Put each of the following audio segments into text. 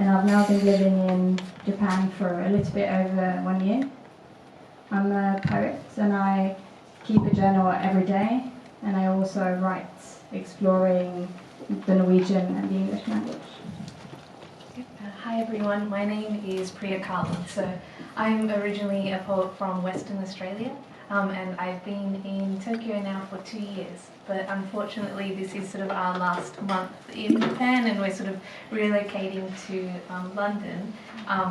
and I've now been living in Japan for a little bit over 1 year. I'm a poet and I keep a journal every day, and I also write exploring the Norwegian and the English language. Hi everyone, my name is Priya Kahlon. So I'm originally a poet from Western Australia, and I've been in Tokyo now for 2 years. But unfortunately this is sort of our last month in Japan, and we're sort of relocating to London,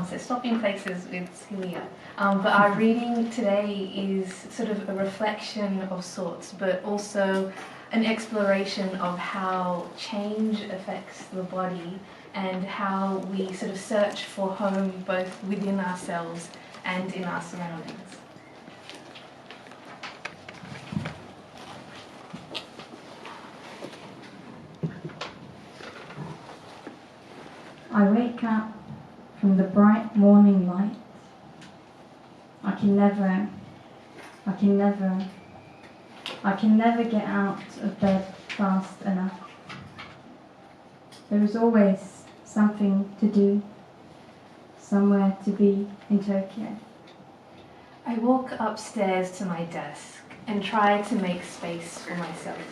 so swapping places with Silje. But our reading today is sort of a reflection of sorts, but also an exploration of how change affects the body and how we sort of search for home both within ourselves and in our surroundings. I wake up from the bright morning light. I can never get out of bed fast enough. There is always something to do, somewhere to be in Tokyo. I walk upstairs to my desk and try to make space for myself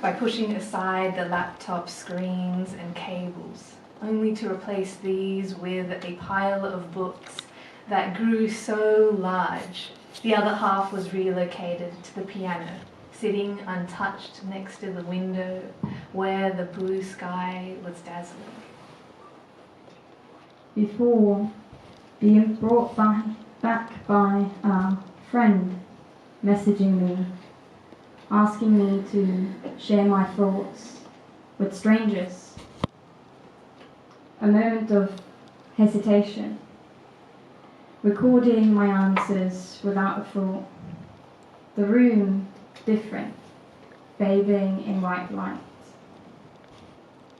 by pushing aside the laptop screens and cables, only to replace these with a pile of books that grew so large. The other half was relocated to the piano, sitting untouched next to the window where the blue sky was dazzling. Before being brought back by a friend messaging me, asking me to share my thoughts with strangers. A moment of hesitation, recording my answers without a thought. The room different, bathing in white light.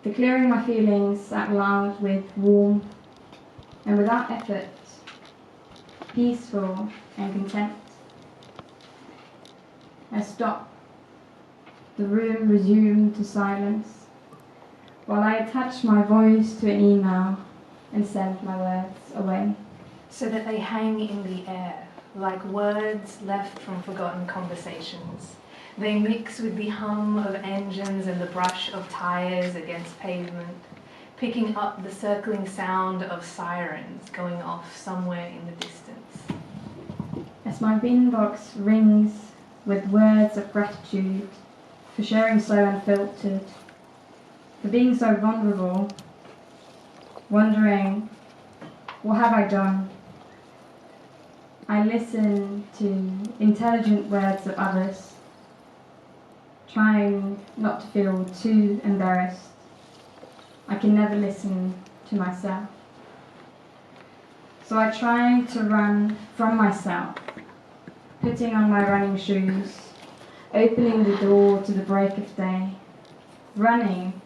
Declaring my feelings out loud with warmth and without effort, peaceful and content. I stop. The room resumed to silence, while I attach my voice to an email and send my words away. So that they hang in the air, like words left from forgotten conversations. They mix with the hum of engines and the brush of tires against pavement, picking up the circling sound of sirens going off somewhere in the distance. As my inbox rings with words of gratitude for sharing so unfiltered, for being so vulnerable, wondering, what have I done? I listen to intelligent words of others, trying not to feel too embarrassed. I can never listen to myself. So I try to run from myself, putting on my running shoes, opening the door to the break of day, running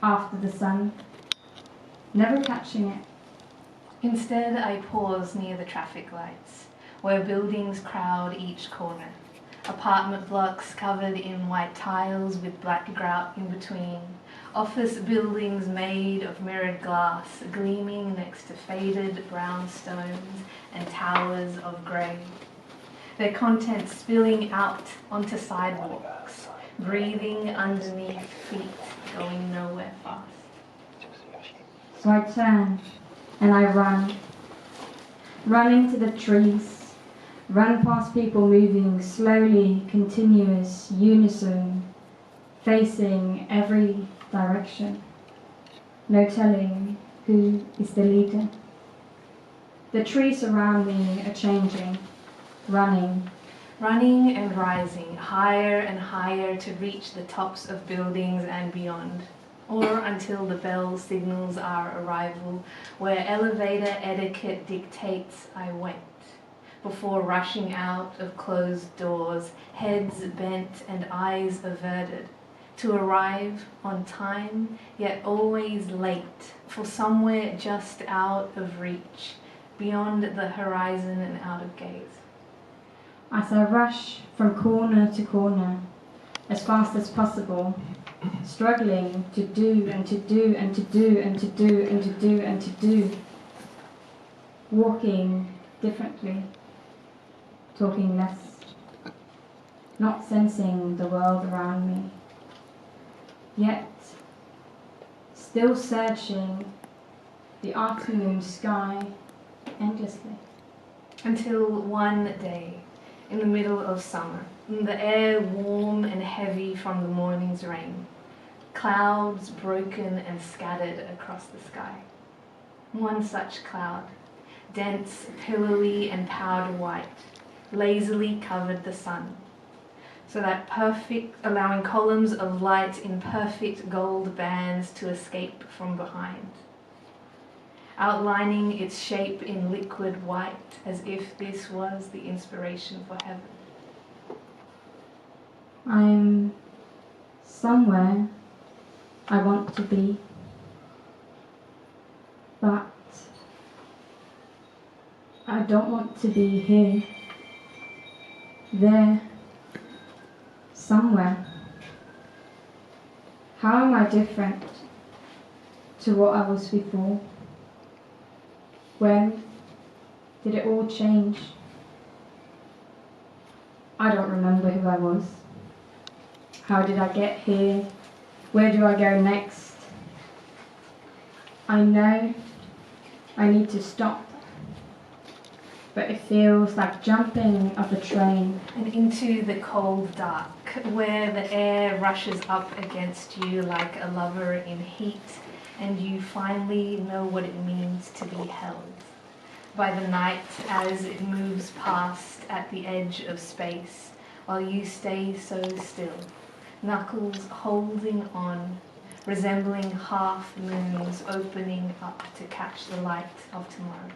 after the sun, never catching it. Instead, I pause near the traffic lights, where buildings crowd each corner. Apartment blocks covered in white tiles with black grout in between. Office buildings made of mirrored glass, gleaming next to faded brown stones and towers of grey. Their contents spilling out onto sidewalks, breathing underneath feet going nowhere fast. So I turn and I run into the trees, run past people moving slowly, continuous, unison, facing every direction. No telling who is the leader. The trees around me are changing, running and rising higher and higher to reach the tops of buildings and beyond, or until the bell signals our arrival, where elevator etiquette dictates I wait, before rushing out of closed doors, heads bent and eyes averted, to arrive on time, yet always late, for somewhere just out of reach, beyond the horizon and out of gaze. As I rush from corner to corner, as fast as possible, struggling to do and to do and to do and to do and to do and to do, walking differently, talking less, not sensing the world around me, yet still searching the afternoon sky endlessly. Until one day, in the middle of summer, the air warm and heavy from the morning's rain, clouds broken and scattered across the sky. One such cloud, dense, pillowy and powder white, lazily covered the sun, so that allowing columns of light in perfect gold bands to escape from behind, outlining its shape in liquid white as if this was the inspiration for heaven. I'm somewhere I want to be, but I don't want to be here, there, somewhere. How am I different to what I was before? When did it all change? I don't remember who I was. How did I get here? Where do I go next? I know I need to stop, but it feels like jumping off a train. And into the cold dark, where the air rushes up against you like a lover in heat, and you finally know what it means to be held by the night as it moves past at the edge of space, while you stay so still, knuckles holding on, resembling half moons opening up to catch the light of tomorrow.